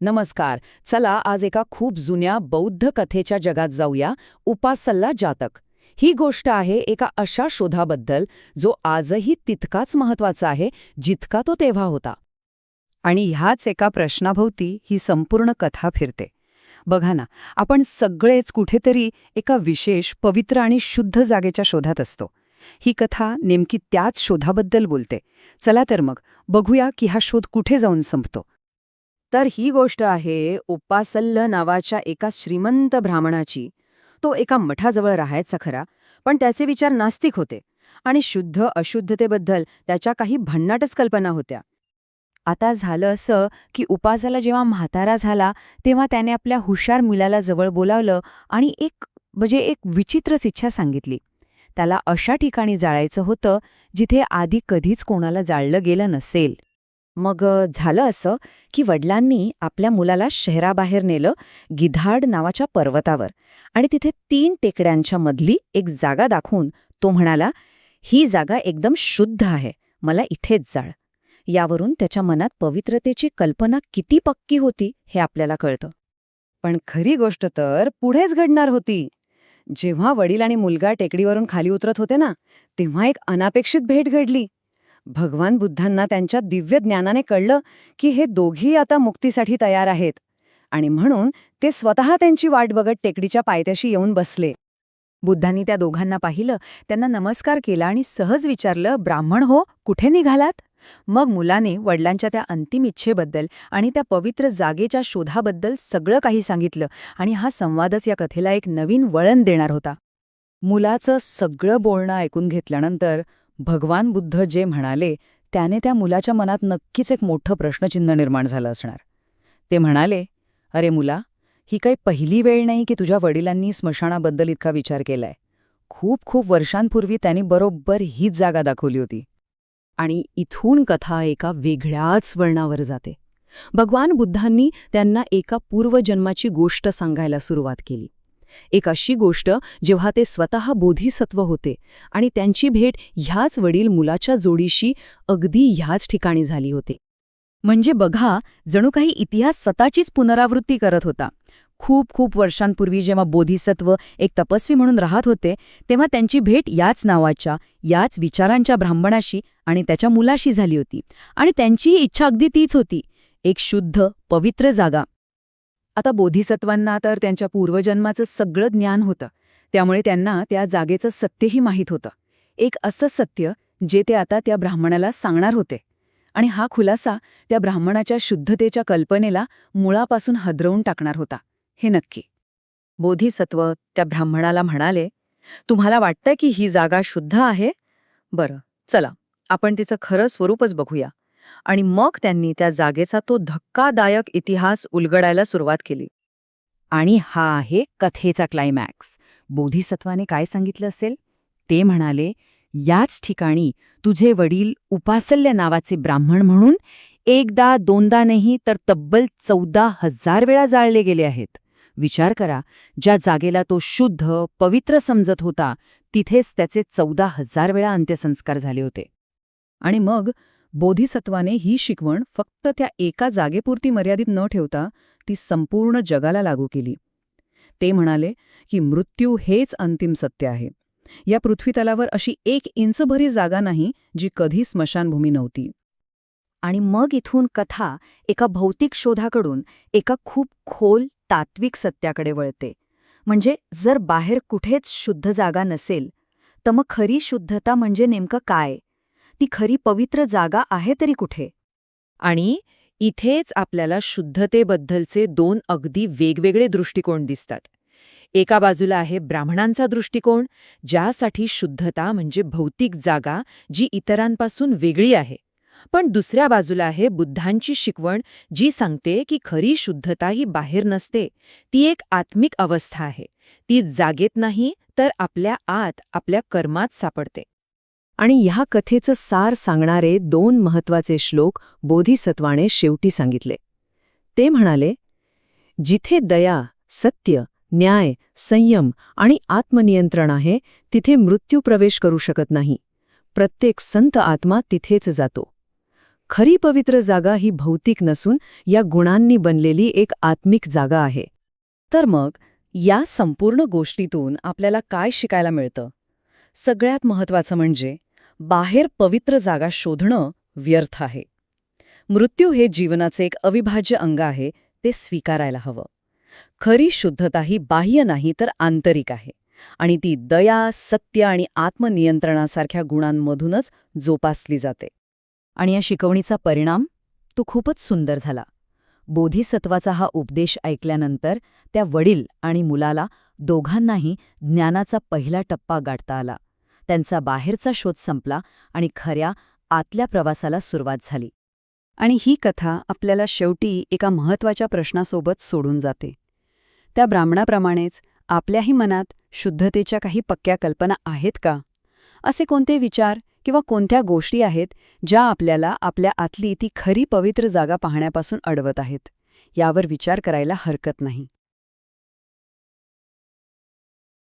नमस्कार. चला आज एका खूप जुन्या बौद्ध कथेच्या जगात जाऊया, उपासल्ला जातक. ही गोष्ट आहे एका अशा शोधाबद्दल जो आजही तितकाच महत्वाचा आहे जितका तो तेव्हा होता. आणि ह्याच एका प्रश्नाभोवती ही संपूर्ण कथा फिरते. बघा ना, आपण सगळेच कुठेतरी एका विशेष पवित्र आणि शुद्ध जागेच्या शोधात असतो. ही कथा नेमकी त्याच शोधाबद्दल बोलते. चला तर मग बघूया की हा शोध कुठे जाऊन संपतो. तर ही गोष्ट आहे उपासल्ल नावाच्या एका श्रीमंत ब्राह्मणाची. तो एका मठाजवळ राहायचा खरा, पण त्याचे विचार नास्तिक होते आणि शुद्ध अशुद्धतेबद्दल त्याच्या काही भन्नाटच कल्पना होत्या. आता झालं असं की उपासाला जेव्हा म्हातारा झाला तेव्हा त्याने आपल्या हुशार मुलाला जवळ बोलावलं आणि एक विचित्रच इच्छा सांगितली. त्याला अशा ठिकाणी जाळायचं होतं जिथे आधी कधीच कोणाला जाळलं गेलं नसेल. मग झालं असं की वडिलांनी आपल्या मुलाला शहराबाहेर नेलं, गिधाड नावाच्या पर्वतावर, आणि तिथे 3 टेकड्यांच्या मधली एक जागा दाखवून तो म्हणाला, ही जागा एकदम शुद्ध आहे, मला इथेच जाळ. यावरून त्याच्या मनात पवित्रतेची कल्पना किती पक्की होती हे आपल्याला कळतं. पण खरी गोष्ट तर पुढेच घडणार होती. जेव्हा वडील आणि मुलगा टेकडीवरून खाली उतरत होते ना, तेव्हा एक अनपेक्षित भेट घडली. भगवान बुद्धांना त्यांच्या दिव्य ज्ञानाने कळलं की हे दोघी आता मुक्तीसाठी तयार आहेत, आणि म्हणून ते स्वतः त्यांची वाट बघत टेकडीच्या पायथ्याशी येऊन बसले. बुद्धांनी त्या दोघांना पाहिलं, त्यांना नमस्कार केला आणि सहज विचारलं, ब्राह्मण हो, कुठे निघालात? मग मुलाने वडिलांच्या त्या अंतिम इच्छेबद्दल आणि त्या पवित्र जागेच्या शोधाबद्दल सगळं काही सांगितलं, आणि हा संवादच या कथेला एक नवीन वळण देणार होता. मुलाचं सगळं बोलणं ऐकून घेतल्यानंतर भगवान बुद्ध जे म्हणाले त्याने त्या मुलाच्या मनात नक्कीच एक मोठं प्रश्नचिन्ह निर्माण झालं असणार. ते म्हणाले, अरे मुला, ही काही पहिली वेळ नाही की तुझ्या वडिलांनी स्मशानाबद्दल इतका विचार केलाय. खूप खूप वर्षांपूर्वी त्यांनी बरोबर हीच जागा दाखवली होती. आणि इथून कथा एका वेगळ्याच वळणावर जाते. भगवान बुद्धांनी त्यांना एका पूर्वजन्माची गोष्ट सांगायला सुरुवात केली. एक अशी गोष्ट जेव्हा ते स्वतः बोधिसत्व होते आणि त्यांची भेट ह्याच वडील मुलाच्या जोडीशी अगदी ह्याच ठिकाणी झाली होती. म्हणजे बघा, जणू काही इतिहास स्वतःचीच पुनरावृत्ती करत होता. खूप खूप वर्षांपूर्वी जेव्हा बोधिसत्व एक तपस्वी म्हणून राहत होते, तेव्हा त्यांची भेट याच नावाच्या, याच विचारांच्या ब्राह्मणाशी आणि त्याच्या मुलाशी झाली होती. आणि त्यांची इच्छा अगदी तीच होती, एक शुद्ध, पवित्र जागा. आता बोधिसत्वांना तर त्यांच्या पूर्वजन्माचं सगळं ज्ञान होतं, त्यामुळे त्यांना त्या जागेचं सत्यही माहीत होतं. एक असं सत्य जे ते आता त्या ब्राह्मणाला सांगणार होते. आणि हा खुलासा त्या ब्राह्मणाच्या शुद्धतेच्या कल्पनेला मुळापासून हदरवून टाकणार होता, हे नक्की. बोधिसत्व त्या ब्राह्मणाला म्हणाले, तुम्हाला वाटतंय की ही जागा शुद्ध आहे? बरं, चला आपण तिचं खरं स्वरूपच बघूया. आणि मग त्यांनी त्या जागेचा तो धक्कादायक इतिहास उलगडायला सुरुवात केली. आणि हा आहे कथेचा क्लायमॅक्स. बोधिसत्वाने काय सांगितलं असेल? ते म्हणाले, याच ठिकाणी तुझे वडील उपासल्य नावाचे ब्राह्मण म्हणून एकदा दोनदा नाही तर तब्बल 14,000 वेळा जाळले गेले आहेत. विचार करा, ज्या जागेला तो शुद्ध, पवित्र समजत होता, तिथेच त्याचे 14,000 वेळा अंत्यसंस्कार झाले होते. आणि मग बोधिसत्वाने ही शिकवण फक्त त्या एका जागेपुरती मर्यादित न ठेवता ती संपूर्ण जगाला लागू केली. ते म्हणाले की मृत्यू हेच अंतिम सत्य आहे. या पृथ्वीतलावर अशी 1 इंचभरी जागा नाही जी कधी स्मशानभूमी नव्हती. आणि मग इथून कथा एका भौतिक शोधाकडून एका खूप खोल तात्विक सत्याकडे वळते. म्हणजे जर बाहेर कुठेच शुद्ध जागा नसेल, तर मग खरी शुद्धता म्हणजे नेमकं काय? ती खरी पवित्र जागा आहे तरी कुठे? आणि इथेच आपल्याला शुद्धतेबद्दलचे 2 अगदी वेगवेगळे दृष्टिकोन दिसतात. एका बाजूला आहे ब्राह्मणांचा दृष्टिकोन, ज्यासाठी शुद्धता म्हणजे भौतिक जागा जी इतरांपासून वेगळी आहे. पण दुसऱ्या बाजूला आहे बुद्धांची शिकवण, जी सांगते की खरी शुद्धता ही बाहेर नसते, ती एक आत्मिक अवस्था आहे. ती जागेत नाही तर आपल्या आत, आपल्या कर्मात सापडते. आणि ह्या कथेचं सार सांगणारे 2 महत्वाचे श्लोक बोधिसत्वाने शेवटी सांगितले. ते म्हणाले, जिथे दया, सत्य, न्याय, संयम आणि आत्मनियंत्रण आहे, तिथे मृत्यू प्रवेश करू शकत नाही. प्रत्येक संत आत्मा तिथेच जातो. खरी पवित्र जागा ही भौतिक नसून या गुणांनी बनलेली एक आत्मिक जागा आहे. तर मग या संपूर्ण गोष्टीतून आपल्याला काय शिकायला मिळतं? सगळ्यात महत्त्वाचं म्हणजे बाहेर पवित्र जागा शोधणं व्यर्थ आहे. मृत्यू हे जीवनाचे एक अविभाज्य अंग आहे, ते स्वीकारायला हवं. खरी शुद्धता ही बाह्य नाही तर आंतरिक आहे आणि ती दया, सत्य आणि आत्मनियंत्रणासारख्या गुणांमधूनच जोपासली जाते. आणि या शिकवणीचा परिणाम तो खूपच सुंदर झाला. बोधिसत्वाचा हा उपदेश ऐकल्यानंतर त्या वडील आणि मुलाला दोघांनाही ज्ञानाचा पहिला टप्पा गाठता आला. त्यांचा बाहेरचा शोध संपला आणि खऱ्या आतल्या प्रवासाला सुरुवात झाली. आणि ही कथा आपल्याला शेवटी एका महत्त्वाच्या प्रश्नासोबत सोडून जाते. त्या ब्राह्मणाप्रमाणेच आपल्याही मनात शुद्धतेच्या काही पक्क्या कल्पना आहेत का? असे कोणते विचार किंवा कोणत्या गोष्टी आहेत ज्या आपल्याला आपल्या आतली ती खरी पवित्र जागा पाहण्यापासून अडवत आहेत? यावर विचार करायला हरकत नाही.